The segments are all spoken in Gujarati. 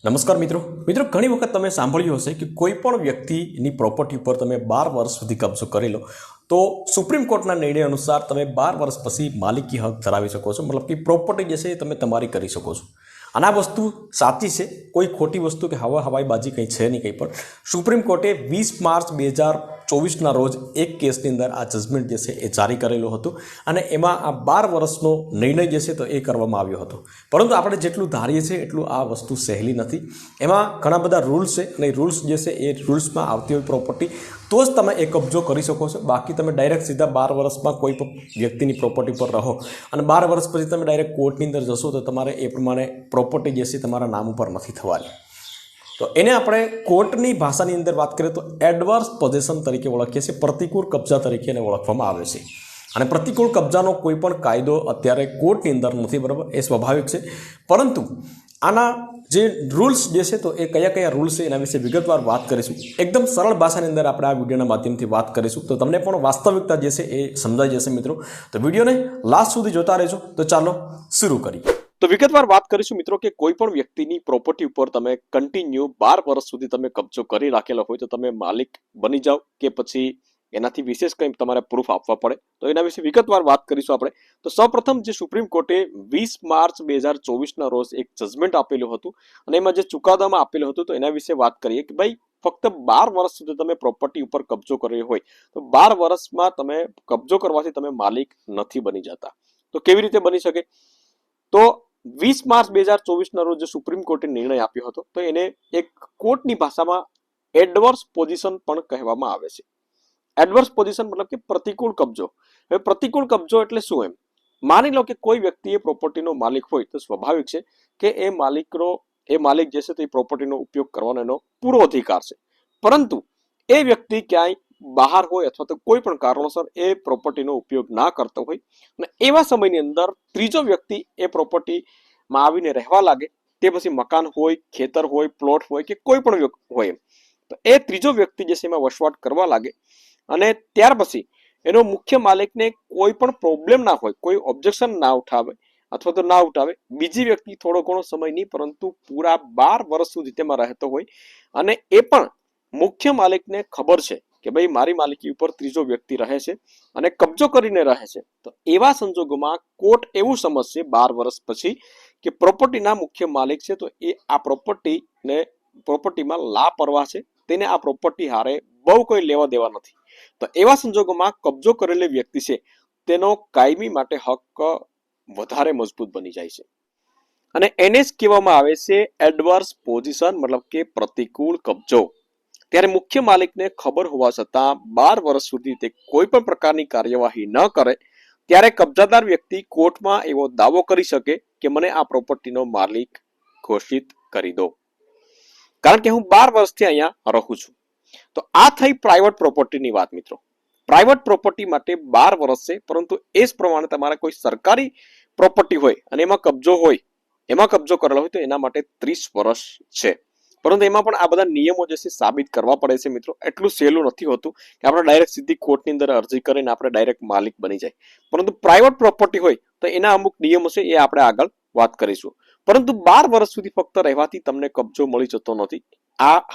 નમસ્કાર મિત્રો ઘણી વખત તમે સાંભળ્યું હશે કે કોઈ પણ વ્યક્તિની પ્રોપર્ટી ઉપર તમે 12 વર્ષ સુધી કબજો કરી લો તો સુપ્રીમ કોર્ટના નિર્ણય અનુસાર તમે 12 વર્ષ પછી માલિકી હક ધરાવી શકો છો, મતલબ કે પ્રોપર્ટી જે છે એ તમે તમારી કરી શકો છો. અને આ વસ્તુ સાચી છે, કોઈ ખોટી વસ્તુ કે હવાઈબાજી કંઈ છે નહીં. કંઈ પણ સુપ્રીમ કોર્ટે 20 માર્ચ 2024ના રોજ એક કેસની અંદર આ જજમેન્ટ જે છે એ જારી કરેલું હતું અને એમાં આ 12 વર્ષનો નિર્ણય જે છે તો એ કરવામાં આવ્યો હતો. પરંતુ આપણે જેટલું ધારીએ છીએ એટલું આ વસ્તુ સહેલી નથી. એમાં ઘણા બધા રૂલ્સ છે અને રૂલ્સ જે છે એ રૂલ્સમાં આવતી હોય પ્રોપર્ટી તો જ તમે એ કબજો કરી શકો છો. બાકી તમે ડાયરેક્ટ સીધા 12 વર્ષમાં કોઈ પણ વ્યક્તિની પ્રોપર્ટી પર રહો અને 12 વર્ષ પછી તમે ડાયરેક્ટ કોર્ટની અંદર જશો તો તમારે એ પ્રમાણે પ્રોપર્ટી જે છે તમારા નામ ઉપર નથી થવાની. તો એને આપણે કોર્ટની ભાષાની અંદર વાત કરીએ તો એડવર્સ પોઝેશન તરીકે ઓળખીએ છીએ, પ્રતિકૂળ કબજા તરીકે એને ઓળખવામાં આવે છે. અને પ્રતિકૂળ કબજાનો કોઈ પણ કાયદો અત્યારે કોર્ટની અંદર નથી, બરાબર, એ સ્વાભાવિક છે. પરંતુ આના જે રૂલ્સ જે છે તો એ કયા કયા રૂલ્સ છે એના વિશે વિગતવાર વાત કરીશું. એકદમ સરળ ભાષાની અંદર આપણે આ વિડીયોના માધ્યમથી વાત કરીશું તો તમને પણ વાસ્તવિકતા જે છે એ સમજાઈ જશે મિત્રો. તો વિડીયોને લાસ્ટ સુધી જોતા રહેજો. તો ચાલો શરૂ કરીએ. તો વિગતવાર વાત કરીશું મિત્રો કે કોઈ પણ વ્યક્તિની પ્રોપર્ટી ઉપર તમે કન્ટિન્યુ 12 વર્ષ સુધી તમે કબજો કરી રાખેલો હોય તો તમે માલિક બની જાઓ કે પછી એનાથી વિશેષ કંઈ તમારે પ્રૂફ આપવા પડે, તો એના વિશે વિગતવાર વાત કરીશું આપણે. તો સૌપ્રથમ જે સુપ્રીમ કોર્ટે 20 માર્ચ 2024ના રોજ એક જજમેન્ટ આપેલું હતું અને એમાં જે ચુકાદામાં આપેલું હતું તો એના વિશે વાત કરીએ કે ભાઈ ફક્ત 12 વર્ષ સુધી તમે પ્રોપર્ટી ઉપર કબજો કર્યો હોય તો 12 વર્ષમાં તમે કબજો કરવાથી તમે માલિક નથી બની જતા. તો કેવી રીતે બની શકે? તો 20 માર્ચ 2024ના રોજ જે સુપ્રીમ કોર્ટે નિર્ણય આપ્યો હતો તો એને એક કોર્ટની ભાષામાં એડવર્સ પોઝિશન પણ કહેવામાં આવે છે. એડવર્સ પોઝિશન મતલબ કે પ્રતિકૂળ કબજો. હવે પ્રતિકૂળ કબજો એટલે શું? એમ માની લો કે કોઈ વ્યક્તિ એ પ્રોપર્ટીનો માલિક હોય તો સ્વાભાવિક છે કે એ માલિક જે છે તે પ્રોપર્ટીનો ઉપયોગ કરવાનો એનો પૂરો અધિકાર છે. પરંતુ એ વ્યક્તિ ક્યાંય બહાર હોય અથવા તો કોઈ પણ કારણોસર એ પ્રોપર્ટીનો ઉપયોગ ના કરતો હોય અને એવા સમયની અંદર ત્રીજો વ્યક્તિ એ પ્રોપર્ટીમાં આવીને રહેવા લાગે, તે પછી મકાન હોય, ખેતર હોય, પ્લોટ હોય કે કોઈ પણ હોય, તો એ ત્રીજો વ્યક્તિ જે છે એમાં વસવાટ કરવા લાગે અને ત્યાર પછી એનો મુખ્ય માલિકને કોઈ પણ પ્રોબ્લેમ ના હોય, કોઈ ઓબ્જેક્શન ના ઉઠાવે અથવા તો ના ઉઠાવે, બીજી વ્યક્તિ થોડો ઘણો સમય નહીં પરંતુ પૂરા 12 વર્ષ સુધી તેમાં રહેતો હોય અને એ પણ મુખ્ય માલિકને ખબર છે કે ભાઈ મારી માલિકી ઉપર ત્રીજો વ્યક્તિ રહે છે અને કબજો કરીને રહે છે, તો એવા સંજોગોમાં કોર્ટ એવું સમજશે 12 વર્ષ પછી કે પ્રોપર્ટીના મુખ્ય માલિક છે તો એ આ પ્રોપર્ટીમાં લાપરવાહ છે, તેને આ પ્રોપર્ટી હારે બહુ કોઈ લેવા દેવા નથી. તો એવા સંજોગોમાં કબજો કરેલી વ્યક્તિ છે તેનો કાયમી માટે હક વધારે મજબૂત બની જાય છે અને એને જ કહેવામાં આવે છે એડવર્સ પોઝિશન, મતલબ કે પ્રતિકૂળ કબજો. ત્યારે મુખ્ય માલિકને ખબર હોવા છતાં 12 વર્ષ સુધી તે કોઈ પણ પ્રકારની કાર્યવાહી ન કરે ત્યારે કબજાદાર વ્યક્તિ કોર્ટમાં એવો દાવો કરી શકે કે મને આ પ્રોપર્ટીનો માલિક ઘોષિત કરી દો, કારણ કે હું 12 વર્ષથી અહીંયા રહું છું. તો આ થઈ પ્રાઇવેટ પ્રોપર્ટીની વાત મિત્રો. પ્રાઇવેટ પ્રોપર્ટી માટે 12 વર્ષ છે, પરંતુ એ જ પ્રમાણે તમારે કોઈ સરકારી પ્રોપર્ટી હોય અને એમાં કબજો કરેલો હોય તો એના માટે 30 વર્ષ છે. પરંતુ એમાં પણ આ બધા નિયમો જે છે સાબિત કરવા પડે છે મિત્રો. એટલું સહેલું નથી હોતું કે આપણે ડાયરેક્ટ સીધી કોર્ટની અંદર અરજી કરીને આપણે ડાયરેક્ટ માલિક બની જાય. પરંતુ પ્રાઇવેટ પ્રોપર્ટી હોય તો એના અમુક નિયમો છે, એ આપણે આગળ વાત કરીશું. પરંતુ 12 વર્ષ સુધી ફક્ત રહેવાથી તમને કબજો મળી જતો નથી.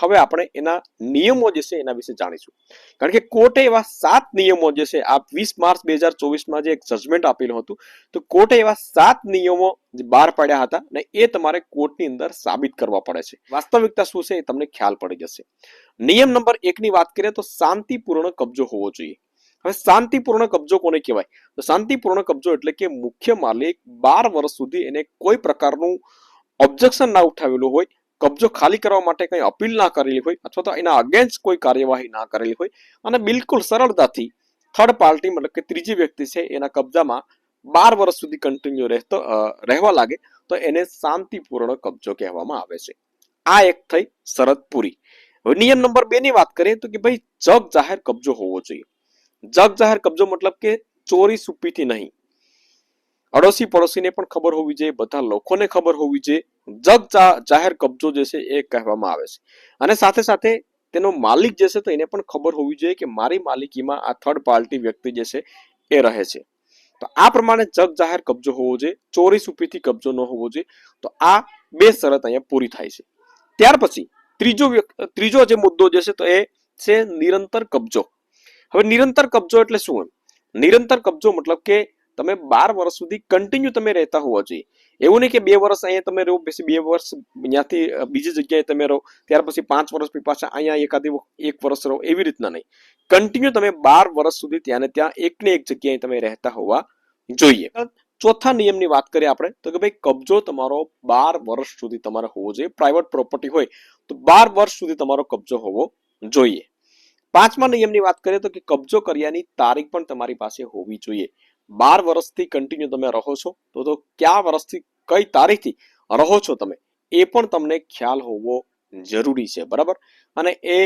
હવે આપણે એના નિયમો જે છે એના વિશે જાણીશું, કારણ કે કોર્ટે એવા 7 નિયમો જે છે આ 20 માર્ચ 2024માં જે એક જજમેન્ટ આપેલું હતું તો કોર્ટે એવા 7 નિયમો બહાર પાડ્યા હતા અને એ તમારે કોર્ટની અંદર સાબિત કરવા પડે છે. વાસ્તવિકતા શું છે એ તમને ખ્યાલ પડી જશે. નિયમ નંબર 1 ની વાત કરીએ તો શાંતિપૂર્ણ કબજો હોવો જોઈએ. હવે શાંતિપૂર્ણ કબજો કોને કહેવાય? તો શાંતિપૂર્ણ કબજો એટલે કે મુખ્ય માલિક 12 વર્ષ સુધી એને કોઈ પ્રકારનું ઓબ્જેક્શન ના ઉઠાવેલું હોય, કબજો ખાલી કરવા માટે કંઈ અપીલ ના કરેલી હોય અથવા તો એના અગેન્સ્ટ કોઈ કાર્યવાહી ના કરેલી હોય અને બિલકુલ સરળતાથી થર્ડ પાર્ટી મતલબ કે ત્રીજી વ્યક્તિ છે એના કબજામાં 12 વર્ષ સુધી કન્ટિન્યુ રહેવા લાગે તો એને શાંતિપૂર્ણ કબજો કહેવામાં આવે છે. આ એક થઈ શરત પૂરી. હવે નિયમ નંબર 2 ની વાત કરીએ તો કે ભાઈ જગ જાહેર કબજો હોવો જોઈએ. જગ જાહેર કબજો મતલબ કે ચોરી છુપીથી નહીં, અડોશી પડોશીને પણ ખબર હોવી જોઈએ, બધા લોકોને ખબર હોવી જોઈએ. જગ જાહેર કબજો જે છે એ કહેવામાં આવે છે અને સાથે સાથે તેનો માલિક જે છે તો એને પણ ખબર હોવી જોઈએ કે મારી માલિકીમાં આ થર્ડ પાર્ટી વ્યક્તિ જે છે એ રહે છે. તો આ પ્રમાણે જગ જાહેર કબજો હોવો જોઈએ, ચોરી છુપીથી કબજો ન હોવો જોઈએ. તો આ 2 શરત અહીંયા પૂરી થાય છે. ત્યાર પછી ત્રીજો જે મુદ્દો જે છે તો એ છે નિરંતર કબજો. હવે નિરંતર કબજો એટલે શું? નિરંતર કબજો મતલબ કે તમે 12 વર્ષ સુધી કન્ટિન્યુ તમે રહેતા હોવા જોઈએ. એવું નહીં કે 2 વર્ષ અહીંયા તમે રહો, પછી 2 વર્ષ ત્યાંથી બીજી જગ્યાએ તમે રહો, ત્યાર પછી 5 વર્ષ પછી પાછા અહીંયા એક વર્ષ રહો, એવી રીતના નહીં. કન્ટિન્યુ તમે 12 વર્ષ સુધી ત્યાં ને ત્યાં એક ને એક જગ્યાએ તમે રહેતા હોવા જોઈએ. ચોથા નિયમની વાત કરીએ આપણે તો કે ભાઈ કબજો તમારો 12 વર્ષ સુધી તમારે હોવો જોઈએ. પ્રાઇવેટ પ્રોપર્ટી હોય તો 12 વર્ષ સુધી તમારો કબજો હોવો જોઈએ. પાંચમા નિયમની વાત કરીએ તો કે કબજો કર્યાની તારીખ પણ તમારી પાસે હોવી જોઈએ. 12 વર્ષથી કન્ટિન્યુ તમે રહો છો તો કયા વર્ષથી કઈ તારીખથી રહો છો તમે એ પણ તમને ખ્યાલ હોવો જરૂરી છે, બરાબર. અને એ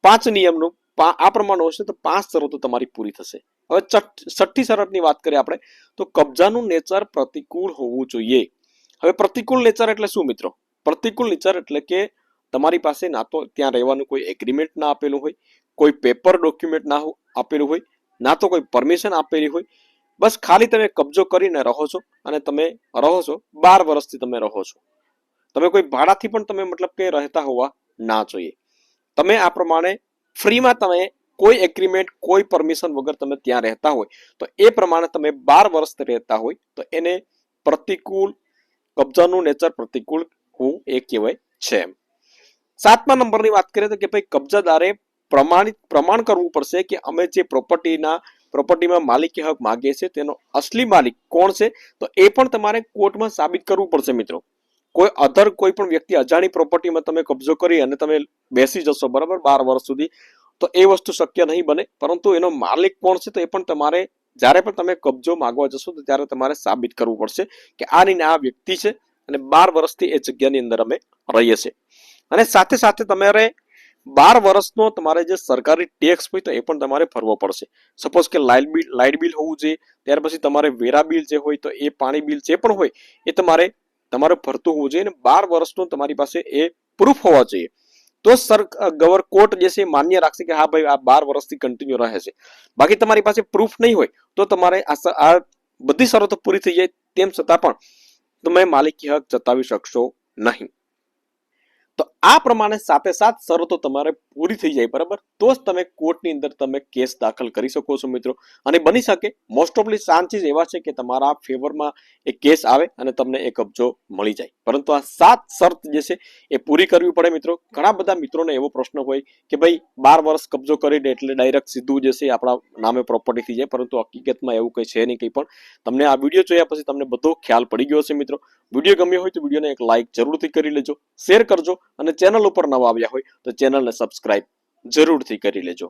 5 નિયમનું આ પ્રમાણે હશે તો 5 શરતો તમારી પૂરી થશે. હવે છઠ્ઠી શરતની વાત કરીએ આપણે તો કબજાનું નેચર પ્રતિકૂળ હોવું જોઈએ. હવે પ્રતિકૂળ નેચર એટલે શું મિત્રો? પ્રતિકૂળ નેચર એટલે કે તમારી પાસે ના તો ત્યાં રહેવાનું કોઈ એગ્રીમેન્ટ ના આપેલું હોય, કોઈ પેપર ડોક્યુમેન્ટ ના આપેલું હોય, ના તો કોઈ પરમિશન આપેલી હોય, બસ ખાલી તમે કબજો કરીને રહો છો અને તમે રહો છો 12 વર્ષથી તમે રહો છો. તમે કોઈ ભાડાથી પણ તમે મતલબ કે રહેતા હોવા ના જોઈએ. તમે આ પ્રમાણે ફ્રીમાં તમે કોઈ એગ્રીમેન્ટ કોઈ પરમિશન વગર તમે ત્યાં રહેતા હોય તો એ પ્રમાણે તમે 12 વર્ષ રહેતા હોય તો એને પ્રતિકૂળ, કબજાનું નેચર પ્રતિકૂળ હોવું એ કહેવાય છે. 7મા નંબરની વાત કરીએ તો કે ભાઈ કબજાદારે પ્રમાણ કરવું પડશે કે અમે જે પ્રોપર્ટીમાં માલિકી હક માગીએ છીએ તેનો અસલી માલિક કોણ છે, તો એ પણ તમારે કોર્ટમાં સાબિત કરવું પડશે મિત્રો. કોઈ પણ વ્યક્તિ અજાણી પ્રોપર્ટીમાં તમે કબજો કરી અને તમે બેસી જશો, બરાબર, 12 વર્ષ સુધી, તો એ વસ્તુ શક્ય નહીં બને. પરંતુ એનો માલિક કોણ છે તો એ પણ તમારે જ્યારે પણ તમે કબજો માંગવા જશો તો ત્યારે તમારે સાબિત કરવું પડશે કે આ વ્યક્તિ છે અને 12 વર્ષથી એ જગ્યાની અંદર અમે રહીએ છીએ. અને સાથે સાથે તમારે 12 વર્ષનો તમારે જે સરકારી ટેક્સ હોય તો એ પણ તમારે ભરવો પડશે. સપોઝ કે લાઇટ બિલ હોવું જોઈએ, ત્યાર પછી તમારે વેરા બિલ જે હોય તો એ પાણી બિલ જે પણ હોય એ તમારે ભરતું હોવું જોઈએ અને 12 વર્ષનો તમારી પાસે એ પ્રૂફ હોવા જોઈએ. તો કોર્ટ જે છે માન્ય રાખશે કે હા ભાઈ આ 12 વર્ષથી કન્ટિન્યુ રહે છે. બાકી તમારી પાસે પ્રૂફ નહીં હોય તો તમારે આ બધી શરતો પૂરી થઈ જાય તેમ છતાં પણ તમે માલિકી હક જતાવી શકશો નહીં. તો આ પ્રમાણે સાથે શરતો તમારે પૂરી થઈ જાય, બરાબર, તો જ તમે કોર્ટની અંદર તમે કેસ દાખલ કરી શકો છો મિત્રો. અને બની શકે મોસ્ટ ઓફલી ચાન્સીસ એવા છે કે તમારા ફેવરમાં એ કેસ આવે અને તમને એ કબજો મળી જાય. પરંતુ આ 7 શરત જે છે એ પૂરી કરવી પડે મિત્રો. ઘણા બધા મિત્રોને એવો પ્રશ્ન હોય કે ભાઈ 12 વર્ષ કબજો કરી દે એટલે ડાયરેક્ટ સીધું જે છે આપણા નામે પ્રોપર્ટી થઈ જાય, પરંતુ હકીકતમાં એવું કંઈ છે નહીં કંઈ પણ. તમને આ વિડીયો જોયા પછી તમને બધો ખ્યાલ પડી ગયો છે મિત્રો. વિડીયો ગમ્યો હોય તો વિડીયોને એક લાઇક જરૂરથી કરી લેજો, શેર કરજો અને ચેનલ ઉપર નવા આવ્યા હોય તો ચેનલને સબસ્ક્રાઇબ જરૂરથી કરી લેજો.